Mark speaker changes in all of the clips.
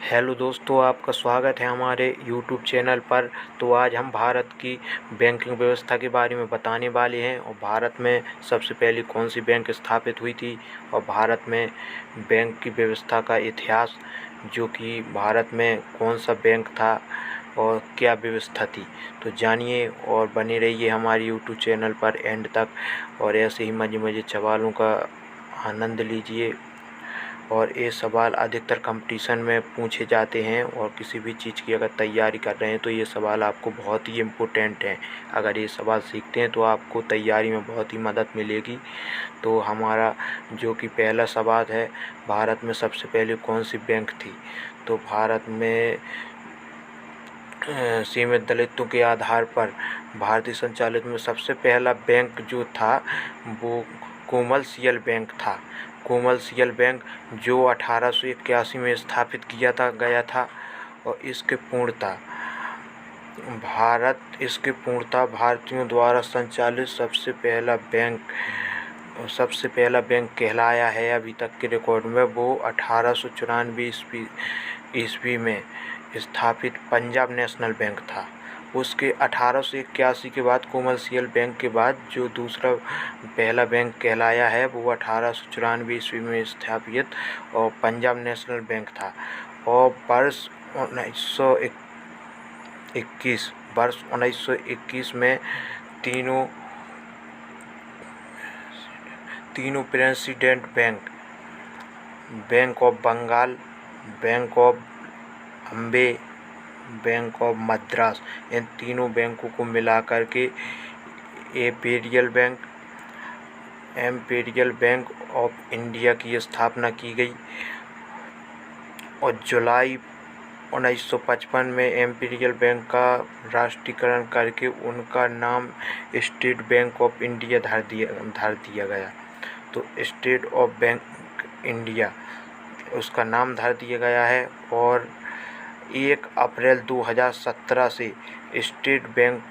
Speaker 1: Hello दोस्तों, आपका स्वागत है हमारे यूट्यूब चैनल पर। तो आज हम भारत की बैंकिंग व्यवस्था के बारे में बताने वाले हैं और भारत में सबसे पहले कौन सी बैंक स्थापित हुई थी और भारत में बैंक की व्यवस्था का इतिहास, जो कि भारत में कौन सा बैंक था और क्या व्यवस्था थी। तो जानिए और बने रहिए हमारे यूट्यूब चैनल पर एंड तक और ऐसे ही मज़े मज़े सवालों का आनंद लीजिए। और ये सवाल अधिकतर कंपटीशन में पूछे जाते हैं और किसी भी चीज़ की अगर तैयारी कर रहे हैं तो ये सवाल आपको बहुत ही इम्पोर्टेंट हैं। अगर ये सवाल सीखते हैं तो आपको तैयारी में बहुत ही मदद मिलेगी। तो हमारा जो कि पहला सवाल है, भारत में सबसे पहले कौन सी बैंक थी। तो भारत में सीमित दलितों के आधार पर भारतीय संचालित में सबसे पहला बैंक जो था वो कमर्शियल बैंक था। कमर्शियल बैंक जो 1881 में स्थापित किया गया था और इसके पूर्णतः भारतीयों द्वारा संचालित सबसे पहला बैंक कहलाया है। अभी तक के रिकॉर्ड में वो 1894 ईस्वी में स्थापित पंजाब नेशनल बैंक था। उसके 1881 के बाद कमर्शियल बैंक के बाद जो दूसरा पहला बैंक कहलाया है वो 1894 ईस्वी में स्थापित और पंजाब नेशनल बैंक था। और वर्ष 1921 में तीनों president bank of Bengal, bank of Bombay, bank of Madras, इन तीनों बैंकों को मिलाकर के एम्पेरियल बैंक ऑफ इंडिया की स्थापना की गई। और जुलाई 1955 में एम्पेरियल बैंक का राष्ट्रीयकरण करके उनका नाम स्टेट बैंक ऑफ इंडिया धर दिया गया। तो स्टेट ऑफ बैंक इंडिया उसका नाम धर दिया गया है। और 1 अप्रैल 2017 से स्टेट बैंक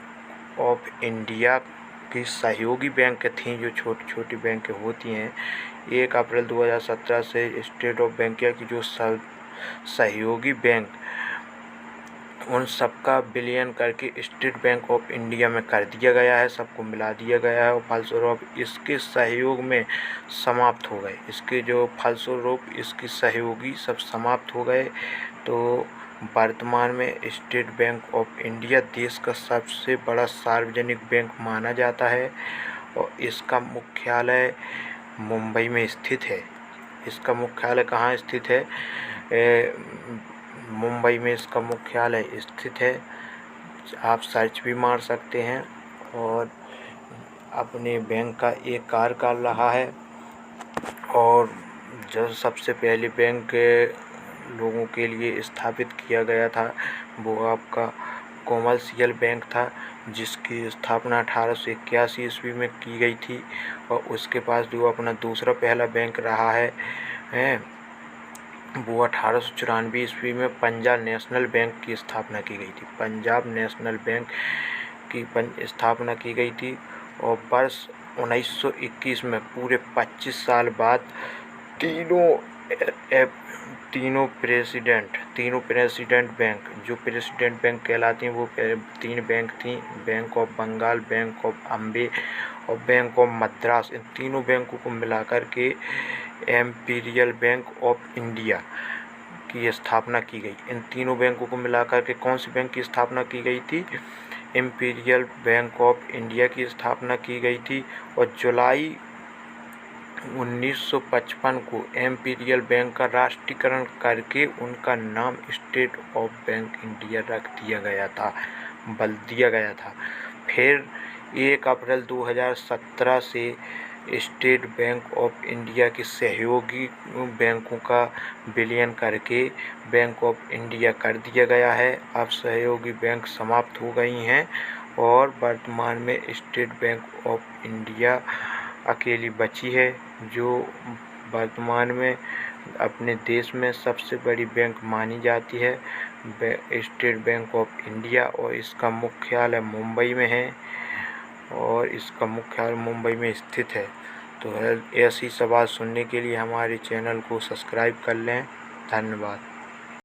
Speaker 1: ऑफ इंडिया की सहयोगी बैंक थीं, जो छोटी छोटी बैंक होती हैं। 1 अप्रैल 2017 से स्टेट ऑफ बैंक की जो सहयोगी बैंक, उन सबका विलयन करके स्टेट बैंक ऑफ इंडिया में कर दिया गया है, सबको मिला दिया गया है। और फलस्वरूप इसके सहयोग में समाप्त हो गए, इसके जो फलस्वरूप इसकी सहयोगी सब समाप्त हो गए। तो वर्तमान में स्टेट बैंक ऑफ इंडिया देश का सबसे बड़ा सार्वजनिक बैंक माना जाता है और इसका मुख्यालय मुंबई में स्थित है। इसका मुख्यालय कहाँ स्थित है? मुंबई में इसका मुख्यालय स्थित है। आप सर्च भी मार सकते हैं। और अपने बैंक का एक कार्यकाल रहा है। और जो सबसे पहले बैंक लोगों के लिए स्थापित किया गया था वो आपका कमर्शियल बैंक था, जिसकी स्थापना 1881 ईस्वी में की गई थी। और उसके पास जो अपना दूसरा पहला बैंक रहा है वो 1894 ईस्वी में पंजाब नेशनल बैंक की स्थापना की गई थी। पंजाब नेशनल बैंक की स्थापना की गई थी। और वर्ष 1921 में पूरे 25 साल बाद तीनों प्रेसिडेंट बैंक, जो प्रेसिडेंट बैंक कहलाती हैं, वो 3 बैंक थी, bank of Bengal, bank of Bombay और बैंक ऑफ मद्रास। इन तीनों बैंकों को मिलाकर के एम्पेरियल बैंक ऑफ इंडिया की स्थापना की गई। इन तीनों बैंकों को मिलाकर के कौन सी बैंक की स्थापना की गई थी? एम्पेरियल बैंक ऑफ इंडिया की स्थापना की गई थी। और जुलाई 1955 को एम्पेरियल बैंक का राष्ट्रीयकरण करके उनका नाम स्टेट ऑफ बैंक इंडिया रख दिया गया था, दिया गया था। फिर 1 अप्रैल 2017 से स्टेट बैंक ऑफ इंडिया के सहयोगी बैंकों का विलयन करके बैंक ऑफ इंडिया कर दिया गया है। अब सहयोगी बैंक समाप्त हो गई हैं और वर्तमान में स्टेट बैंक ऑफ इंडिया अकेली बची है, जो वर्तमान में अपने देश में सबसे बड़ी बैंक मानी जाती है, स्टेट बैंक ऑफ इंडिया। और इसका मुख्यालय मुंबई में है और इसका मुख्यालय मुंबई में स्थित है। तो ऐसी सवाल सुनने के लिए हमारे चैनल को सब्सक्राइब कर लें। धन्यवाद।